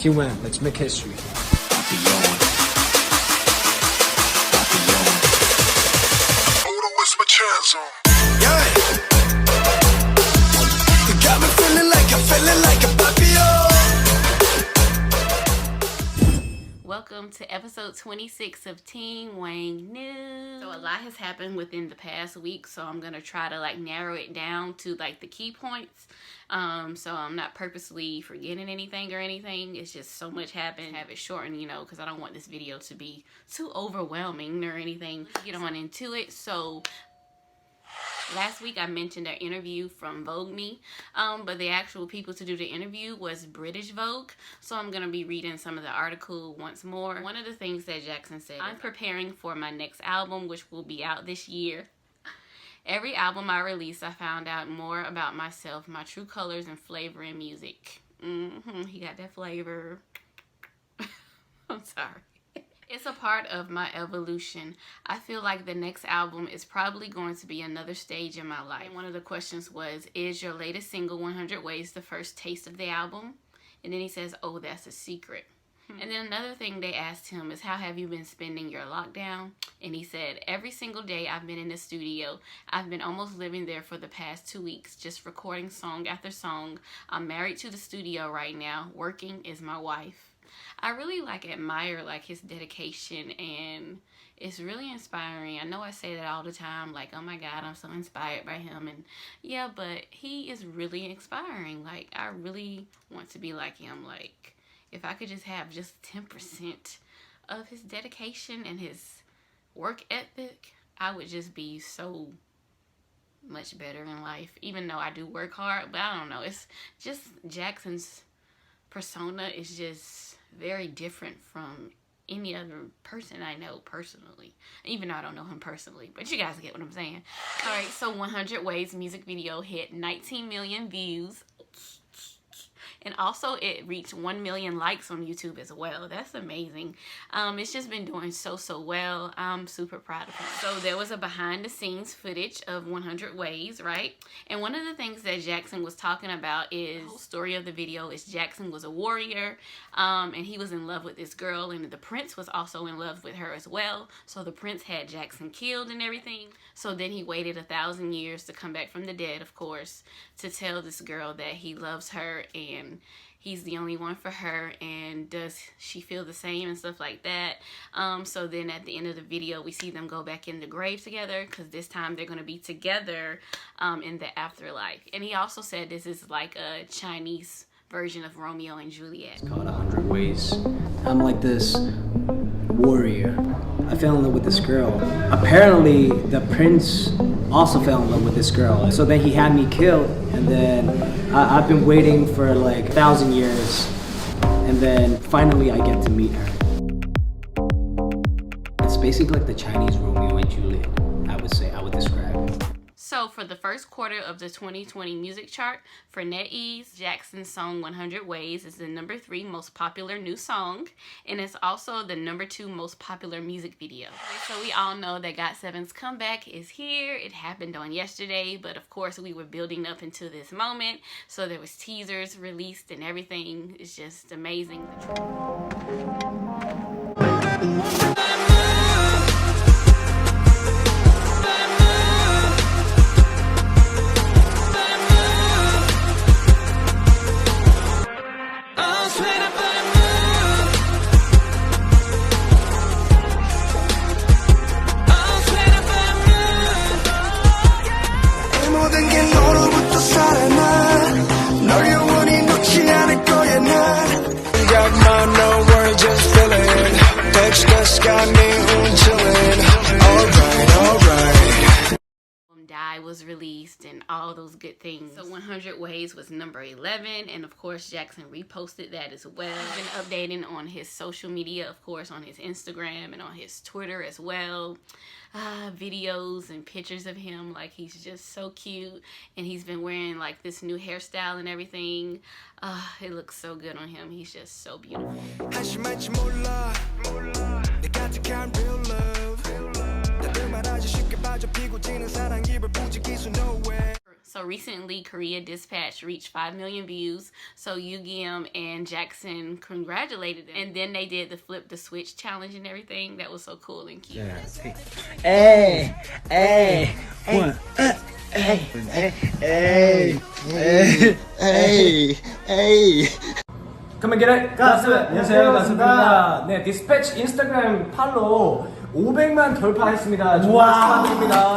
Team Wang, let's make history. Papillon. Yeah. You got me feeling like a papillon. Welcome to episode 26 of Team Wang News. So a lot has happened within the past week, so I'm gonna try to like narrow it down to like the key points. So I'm not purposely forgetting anything or anything. It's just so much happened. Have it shortened, you know, because I don't want this video to be too overwhelming or anything. Get on into it. So last week I mentioned an interview from Vogue Me, but the actual people to do the interview was British Vogue. So I'm going to be reading some of the article once more. One of the things that Jackson said, I'm preparing for my next album, which will be out this year. Every album I release, I found out more about myself, my true colors and flavor in music. He got that flavor. I'm sorry. It's a part of my evolution. I feel like the next album is probably going to be another stage in my life. And one of the questions was, is your latest single, 100 Ways, the first taste of the album? And then he says, oh, that's a secret. And then another thing they asked him is, how have you been spending your lockdown? And he said, every single day I've been in the studio. I've been almost living there for the past 2 weeks, just recording song after song. I'm married to the studio right now. Working is my wife. I really admire his dedication, and it's really inspiring. I know I say that all the time, like, oh my God, I'm so inspired by him. And yeah, but he is really inspiring. Like, I really want to be like him. Like, if I could just have just 10% of his dedication and his work ethic, I would just be so much better in life. Even though I do work hard, but I don't know. It's just Jackson's persona is just very different from any other person I know personally. Even though I don't know him personally, but you guys get what I'm saying. All right, so 100 Ways music video hit 19 million views. And also it reached 1 million likes on YouTube as well. That's amazing. It's just been doing so well. I'm super proud of him. So there was a behind the scenes footage of 100 Ways, right? And one of the things that Jackson was talking about is, the whole story of the video is Jackson was a warrior, and he was in love with this girl, and the prince was also in love with her as well. So the prince had Jackson killed and everything. So then he waited 1,000 years to come back from the dead, of course, to tell this girl that he loves her and he's the only one for her, and does she feel the same and stuff like that. So then at the end of the video, we see them go back in the grave together, because this time they're going to be together in the afterlife. And he also said this is like a Chinese version of Romeo and Juliet. It's called 100 Ways. I'm like this warrior. I fell in love with this girl. Apparently the prince also fell in love with this girl. So then he had me killed, and then I've been waiting for like 1,000 years, and then finally I get to meet her. It's basically like the Chinese Romeo and Juliet, I would describe it. So for the first quarter of the 2020 music chart, for NetEase, Jackson's song 100 Ways is the #3 most popular new song, and it's also the #2 most popular music video. So we all know that GOT7's comeback is here. It happened on yesterday, but of course we were building up into this moment. So there was teasers released and everything. It's just amazing. Was released and all those good things. So 100 Ways was #11, and of course Jackson reposted that as well. He's been updating on his social media, of course, on his Instagram and on his Twitter as well. Videos and pictures of him, like, he's just so cute, and he's been wearing like this new hairstyle and everything. It looks so good on him. He's just so beautiful. So recently, Korea Dispatch reached 5 million views. So GRWM and Jackson congratulated them. And then they did the flip the switch challenge and everything. That was so cool and cute. Yeah. Hey, hey, one, hey, hey, hey, hey. Come and get it. GOT7. 안녕하세요, GOT7입니다. 네, 디스패치 인스타그램 팔로우 500만 돌파했습니다. 정말 축하드립니다.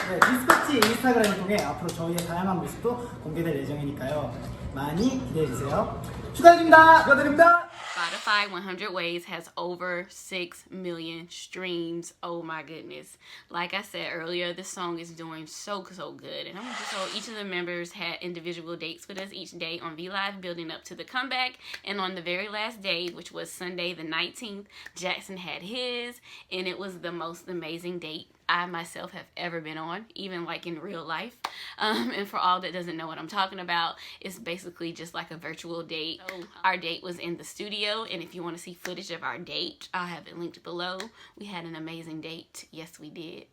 네, 디스패치 인스타그램을 통해 앞으로 저희의 다양한 모습도 공개될 예정이니까요. 많이 기대해주세요. 축하드립니다. 축하드립니다. Spotify 100 Ways has over 6 million streams. Oh my goodness. Like I said earlier, this song is doing so good. And so each of the members had individual dates with us each day on V-Live building up to the comeback. And on the very last day, which was Sunday the 19th, Jackson had his. And it was the most amazing date I myself have ever been on, even like in real life. And for all that doesn't know what I'm talking about, it's basically just like a virtual date. So our date was in the studio, and if you want to see footage of our date, I'll have it linked below. We had an amazing date. Yes, we did.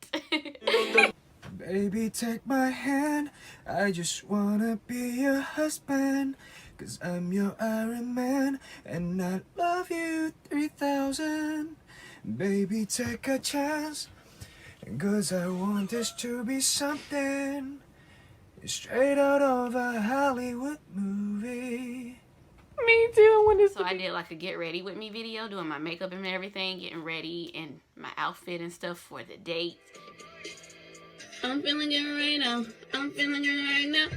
Baby, take my hand. I just wanna be your husband. Cause I'm your Iron Man, and I love you 3000. Baby, take a chance. Cause I want this to be something straight out of a Hollywood movie. Me too. So I did like a get ready with me video, doing my makeup and everything, getting ready and my outfit and stuff for the date. I'm feeling good right now. I'm feeling good right now.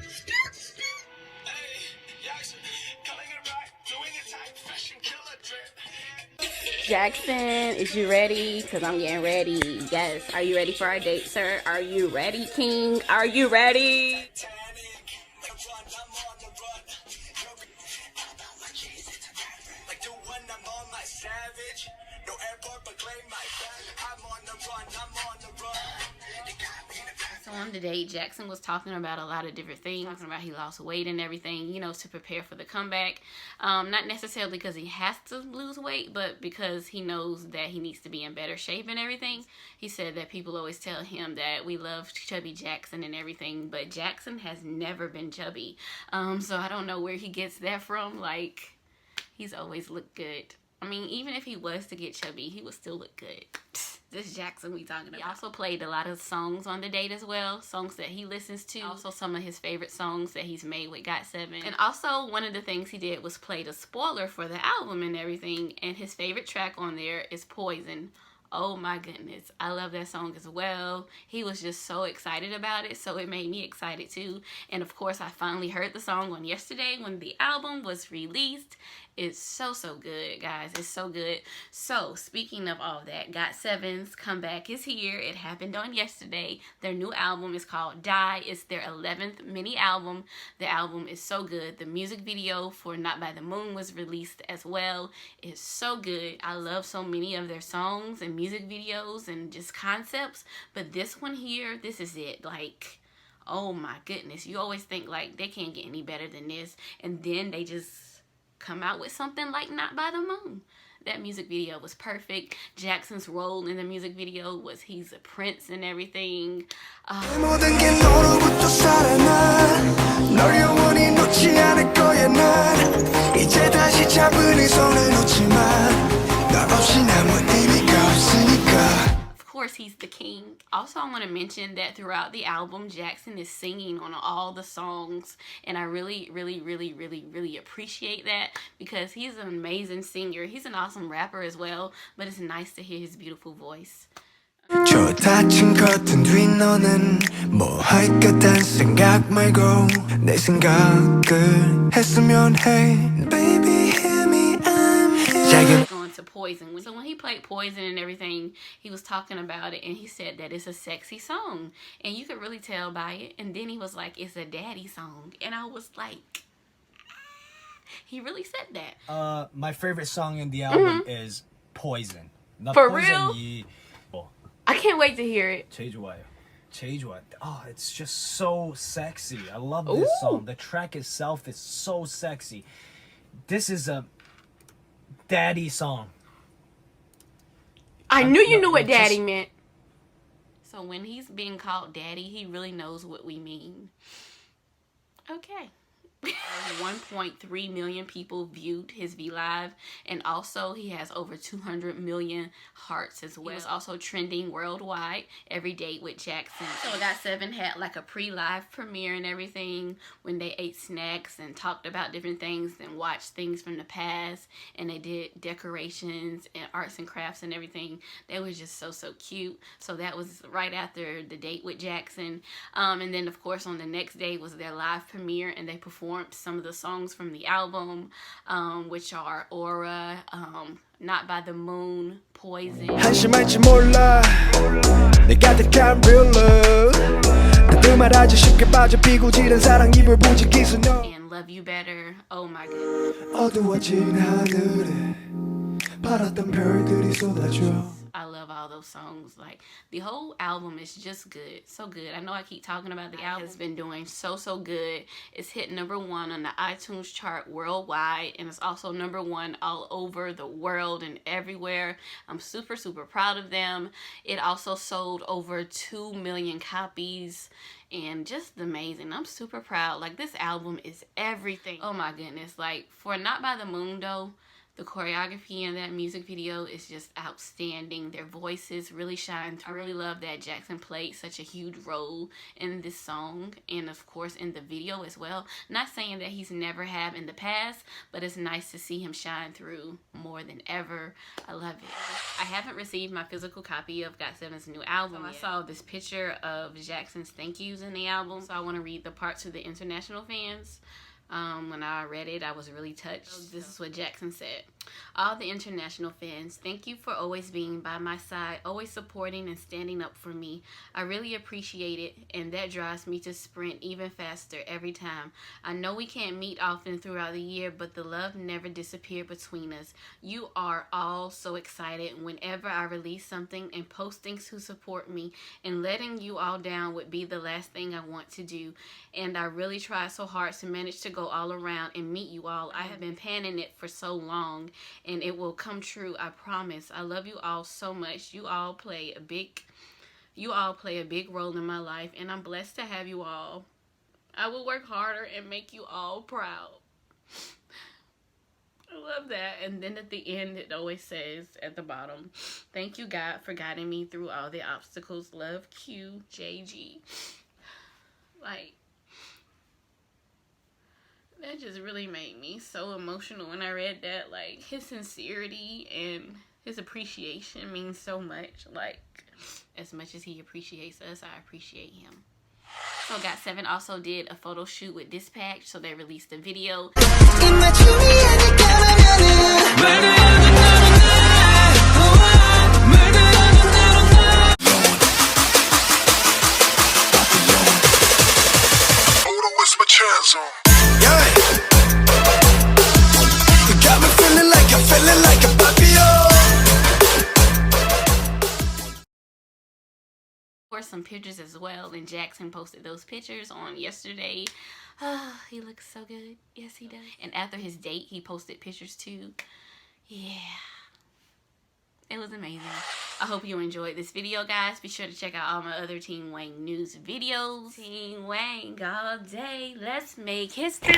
Jackson, is you ready? Because I'm getting ready. Yes. Are you ready for our date, sir? Are you ready, King? Are you ready? So on the date, Jackson was talking about a lot of different things, talking about he lost weight and everything, you know, to prepare for the comeback. Not necessarily because he has to lose weight, but because he knows that he needs to be in better shape and everything. He said that people always tell him that we love chubby Jackson and everything, but Jackson has never been chubby. So I don't know where he gets that from. Like, he's always looked good. I mean, even if he was to get chubby, he would still look good. This Jackson we talking about. He also played a lot of songs on the date as well. Songs that he listens to. Also some of his favorite songs that he's made with GOT7. And also one of the things he did was play the spoiler for the album and everything. And his favorite track on there is Poison. Oh my goodness, I love that song as well. He was just so excited about it, so it made me excited too. And of course, I finally heard the song on yesterday when the album was released. It's so good, guys. It's so good. So speaking of all that, GOT7's comeback is here. It happened on yesterday. Their new album is called Die. It's their 11th mini album. The album is so good. The music video for Not by the Moon was released as well. It's so good. I love so many of their songs and music videos and just concepts, but this one here, this is it. Like, oh my goodness, you always think like they can't get any better than this, and then they just come out with something like Not by the Moon. That music video was perfect. Jackson's role in the music video was he's a prince and everything. Of course, he's the king. Also, I want to mention that throughout the album, Jackson is singing on all the songs, and I really appreciate that because he's an amazing singer. He's an awesome rapper as well, but it's nice to hear his beautiful voice. 저 다친 겉은 뒤 너는 뭐 할까 딴 생각 말고 내 생각을 했으면 해 Baby hear me I'm here Going to Poison. So when he played Poison and everything, he was talking about it and he said that it's a sexy song and you could really tell by it. And then he was like, it's a daddy song, and I was like, he really said that. My favorite song in the album is Poison. For real? I can't wait to hear it. 제일 좋아요. 제일 좋아요. Oh, it's just so sexy. I love this song. The track itself is so sexy. This is a daddy song. I knew you knew what daddy meant. So when he's being called daddy, he really knows what we mean. Okay. 1.3 million people viewed his V Live, and also he has over 200 million hearts as well. He was also trending worldwide, EveryDate with Jackson. So GOT7 had like a pre-live premiere and everything when they ate snacks and talked about different things and watched things from the past, and they did decorations and arts and crafts and everything. They was just so cute. So that was right after the date with Jackson, and then of course on the next day was their live premiere, and they performed some of the songs from the album, which are Aura, Not by the Moon, Poison, 한심할지 몰라 내가 택한 real love 뜨끔하지 쉽게 빠져 비고지른 사랑 입을 부지기수 너 and Love You Better. Oh my god. 어두워진 하늘에 파랗던 별들이 쏟아져. I love all those songs. Like, the whole album is just good. So good. I know I keep talking about the album. It's been doing so good. It's hit #1 on the iTunes chart worldwide, and it's also #1 all over the world and everywhere. I'm super proud of them. It also sold over 2 million copies, and just amazing. I'm super proud. Like, this album is everything. Oh my goodness. Like, for Not by the Moon though, the choreography in that music video is just outstanding. Their voices really shine through. I really love that Jackson played such a huge role in this song, and of course in the video as well. Not saying that he's never have in the past, but it's nice to see him shine through more than ever. I love it. I haven't received my physical copy of GOT7's new album. I saw this picture of Jackson's thank yous in the album, so I want to read the part to the international fans. When I read it, I was really touched. This is what Jackson said. All the international fans, thank you for always being by my side, always supporting and standing up for me. I really appreciate it, and that drives me to sprint even faster every time. I know we can't meet often throughout the year, but the love never disappeared between us. You are all so excited whenever I release something, and posting to support me, and letting you all down would be the last thing I want to do. And I really tried so hard to manage to go all around and meet you all. I have been planning it for so long, and it will come true, I promise. I love you all so much. You all play a big role in my life, and I'm blessed to have you all. I will work harder and make you all proud. I love that. And then at the end, it always says at the bottom, thank you God for guiding me through all the obstacles. Love, QJG. Like, that just really made me so emotional when I read that. Like, his sincerity and his appreciation means so much. Like, as much as he appreciates us, I appreciate him. So GOT7 also did a photo shoot with Dispatch, so they released a video. Some pictures as well, and Jackson posted those pictures on yesterday. He looks so good. Yes, he does. And after his date, he posted pictures too. Yeah, it was amazing. I hope you enjoyed this video, guys. Be sure to check out all my other Team Wang news videos. Team Wang all day. Let's make history.